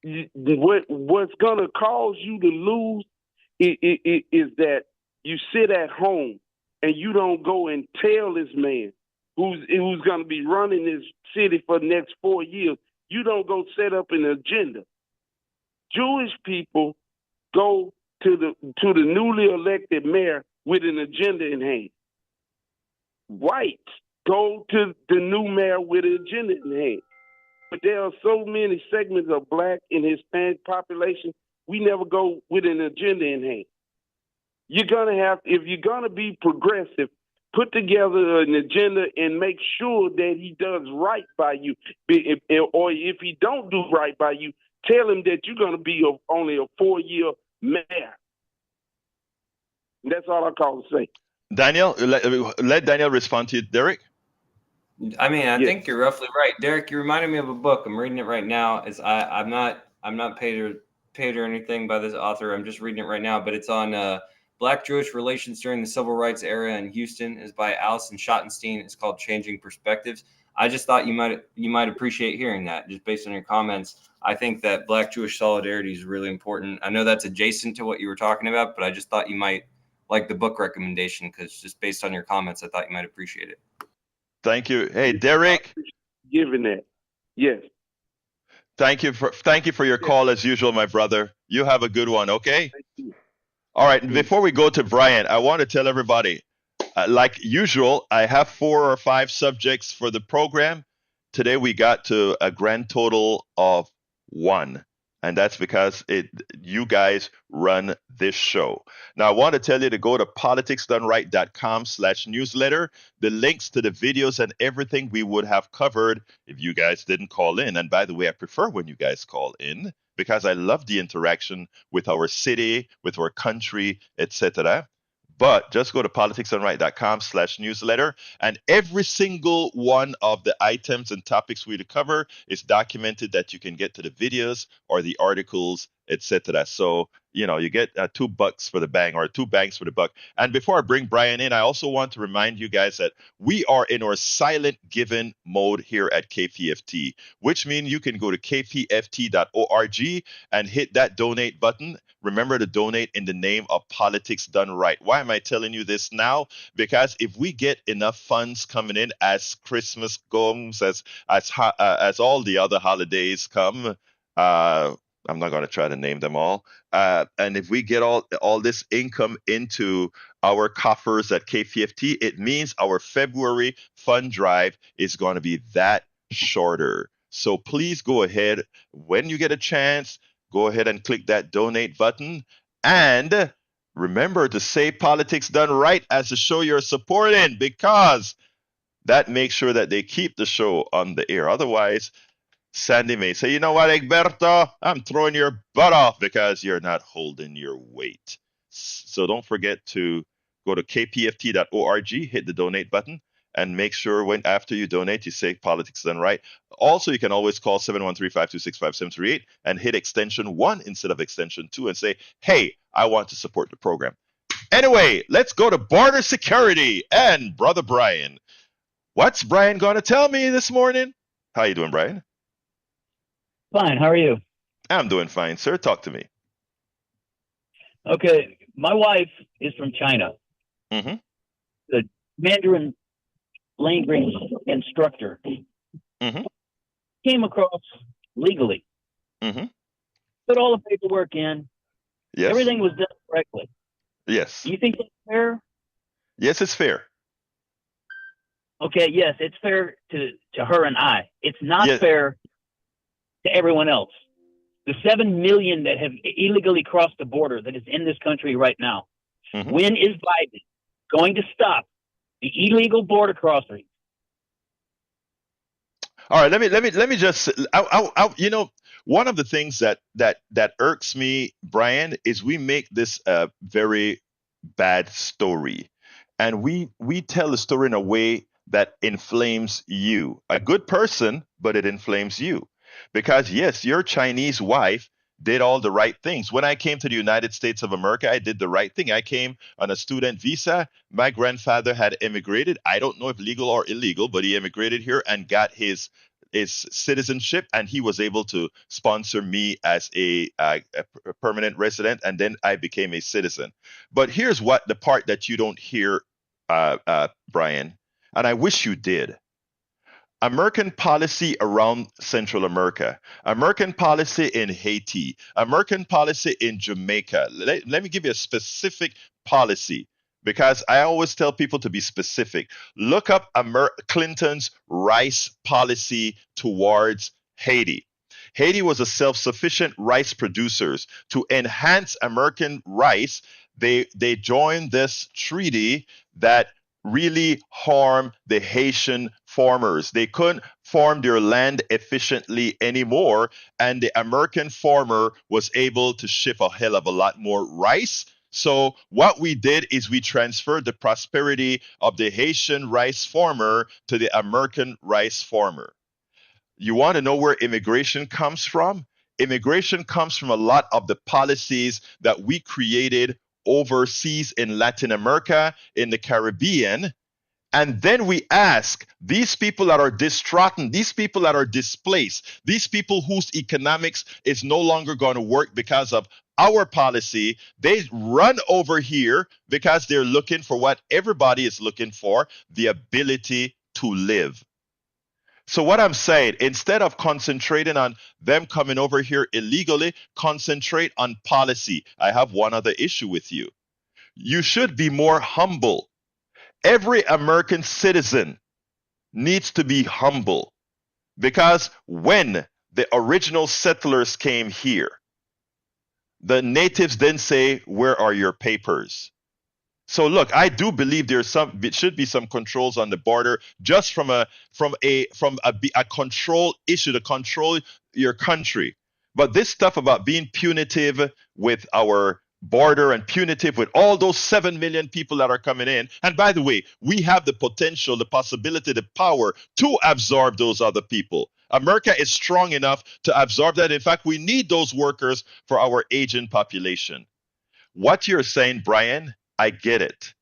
What's going to cause you to lose is that you sit at home and you don't go and tell this man who's going to be running this city for the next 4 years. You don't go set up an agenda. Jewish people go to the newly elected mayor with an agenda in hand. Whites go to the new mayor with an agenda in hand. But there are so many segments of Black and Hispanic population, we never go with an agenda in hand. You're going to have, if you're going to be progressive, put together an agenda and make sure that he does right by you. Or if he don't do right by you, tell him that you're going to be only a 4-year mayor. That's all I call to say. Daniel, let Daniel respond to you, Derek. I mean, I Yes. think you're roughly right, Derek. You reminded me of a book. I'm reading it right now. I'm not paid or anything by this author. I'm just reading it right now, but it's on Black Jewish relations during the Civil Rights era in Houston. It's by Allison Schottenstein. It's called Changing Perspectives. I just thought you might appreciate hearing that, just based on your comments. I think that Black Jewish solidarity is really important. I know that's adjacent to what you were talking about, but I just thought you might like the book recommendation because just based on your comments, I thought you might appreciate it. Thank you. Hey, Derek. Given that, yes. Thank you for your call as usual, my brother. You have a good one, okay? Thank you. All right. And before we go to Brian, I want to tell everybody, like usual, I have 4 or 5 subjects for the program. Today we got to a grand total of 1. And that's because you guys run this show. Now, I want to tell you to go to politicsdoneright.com/newsletter. The links to the videos and everything we would have covered if you guys didn't call in. And by the way, I prefer when you guys call in because I love the interaction with our city, with our country, etc. But just go to politicsdoneright.com/newsletter, and every single one of the items and topics we cover is documented that you can get to the videos or the articles, etc. So, you get $2 for the bang, or 2 bangs for the buck. And before I bring Brian in, I also want to remind you guys that we are in our silent giving mode here at KPFT, which means you can go to kpft.org and hit that donate button. Remember to donate in the name of Politics Done Right. Why am I telling you this now? Because if we get enough funds coming in as Christmas comes, as all the other holidays come, I'm not going to try to name them all. And if we get all this income into our coffers at KPFT, it means our February fund drive is going to be that shorter. So please go ahead when you get a chance. Go ahead and click that donate button. And remember to say Politics Done Right as the show you're supporting, because that makes sure that they keep the show on the air. Otherwise, Sandy may say, you know what, Egberto, I'm throwing your butt off because you're not holding your weight. So don't forget to go to kpft.org, hit the donate button, and make sure after you donate, you say Politics Done Right. Also, you can always call 713-526-5738 and hit extension 1 instead of extension 2 and say, hey, I want to support the program. Anyway, let's go to border security and Brother Brian. What's Brian going to tell me this morning? How you doing, Brian? Fine. How are you? I'm doing fine, sir. Talk to me. Okay. My wife is from China. Mm-hmm. The Mandarin language instructor came across legally. Mm-hmm. Put all the paperwork in. Yes. Everything was done correctly. Yes. You think that's fair? Yes, it's fair. Okay. Yes, it's fair to her and I. It's not fair to everyone else. The 7 million that have illegally crossed the border that is in this country right now. Mm-hmm. When is Biden going to stop the illegal border crossing? All right, let me just one of the things that irks me, Brian, is we make this a very bad story, and we tell the story in a way that inflames you. A good person, but it inflames you. Because yes, your Chinese wife did all the right things. When I came to the United States of America, I did the right thing. I came on a student visa. My grandfather had immigrated. I don't know if legal or illegal, but he immigrated here and got his citizenship, and he was able to sponsor me as a permanent resident, and then I became a citizen. But here's what the part that you don't hear, Brian, and I wish you did. American policy around Central America, American policy in Haiti, American policy in Jamaica. Let me give you a specific policy, because I always tell people to be specific. Look up Clinton's rice policy towards Haiti. Haiti was a self-sufficient rice producers. To enhance American rice, they joined this treaty that really harm the Haitian farmers. They couldn't farm their land efficiently anymore, and the American farmer was able to ship a hell of a lot more rice. So what we did is we transferred the prosperity of the Haitian rice farmer to the American rice farmer. You want to know where immigration comes from? Immigration comes from a lot of the policies that we created overseas in Latin America, in the Caribbean. And then we ask these people that are distrodden, these people that are displaced, these people whose economics is no longer going to work because of our policy, they run over here because they're looking for what everybody is looking for, the ability to live. So what I'm saying, instead of concentrating on them coming over here illegally, concentrate on policy. I have one other issue with you. You should be more humble. Every American citizen needs to be humble, because when the original settlers came here, the natives then say, where are your papers? So look, I do believe there should be some controls on the border, just from a control issue to control your country. But this stuff about being punitive with our border and punitive with all those 7 million people that are coming in. And by the way, we have the potential, the possibility, the power to absorb those other people. America is strong enough to absorb that. In fact, we need those workers for our aging population. What you're saying, Brian, I get it.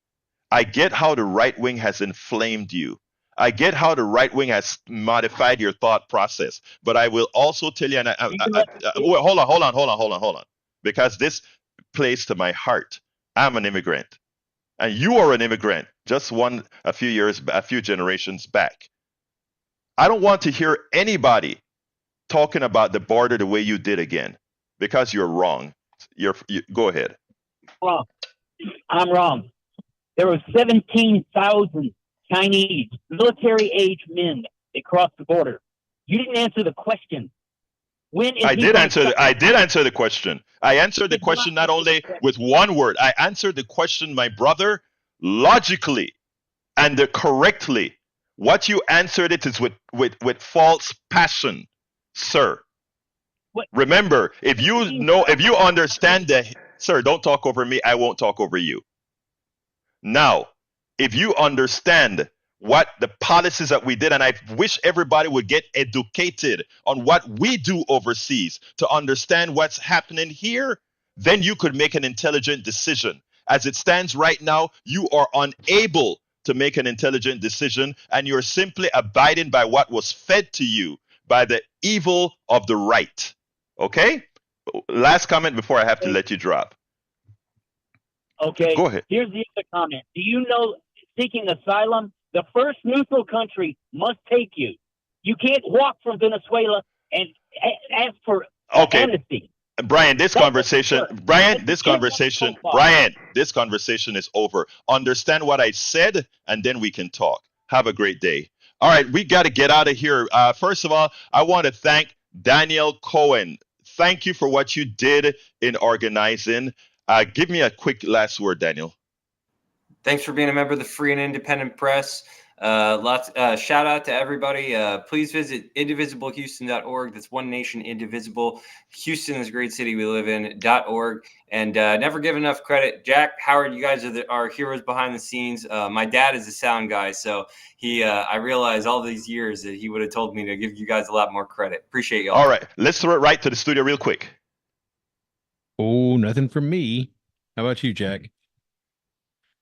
I get how the right wing has inflamed you. I get how the right wing has modified your thought process. But I will also tell you, and wait, hold on, because this plays to my heart. I'm an immigrant, and you are an immigrant. Just a few generations back. I don't want to hear anybody talking about the border the way you did again, because you're wrong. Go ahead. Wrong. I'm wrong. There were 17,000 Chinese military-age men that crossed the border. You didn't answer the question. I did answer the question. I answered the question not only with one word. I answered the question, my brother, logically and correctly. What you answered it is with false passion, sir. What? Remember, if you understand sir, don't talk over me. I won't talk over you. Now, if you understand what the policies that we did, and I wish everybody would get educated on what we do overseas to understand what's happening here, then you could make an intelligent decision. As it stands right now, you are unable to make an intelligent decision, and you're simply abiding by what was fed to you by the evil of the right. Okay? Last comment before I have to let you drop. Okay. Go ahead. Here's the other comment. Do you know, seeking asylum, the first neutral country must take you. You can't walk from Venezuela and ask for amnesty. Brian, this conversation is over. Understand what I said, and then we can talk. Have a great day. All right, we got to get out of here. First of all, I want to thank Daniel Cohen. Thank you for what you did in organizing. Give me a quick last word, Daniel. Thanks for being a member of the Free and Independent Press. Shout out to everybody. Please visit indivisiblehouston.org. That's One Nation Indivisible. Houston is a great city we live in.org. And never give enough credit. Jack, Howard, you guys are our heroes behind the scenes. My dad is a sound guy, so I realized all these years that he would have told me to give you guys a lot more credit. Appreciate y'all. All right, let's throw it right to the studio real quick. Oh, nothing from me. How about you, Jack?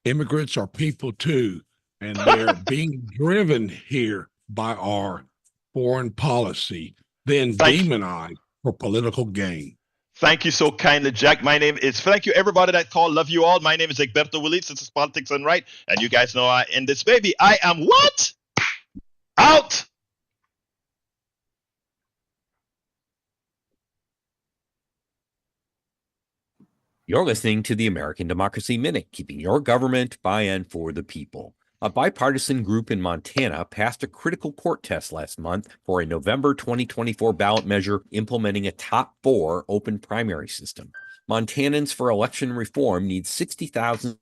Immigrants are people too, and they're being driven here by our foreign policy, then demonized for political gain. Thank you so kindly, Jack. Thank you, everybody that called. Love you all. My name is Egberto Willis. This is Politics and Right. And you guys know I end this baby. I am what? Out. You're listening to the American Democracy Minute, keeping your government by and for the people. A bipartisan group in Montana passed a critical court test last month for a November 2024 ballot measure implementing a top 4 open primary system. Montanans for election reform need 60,000.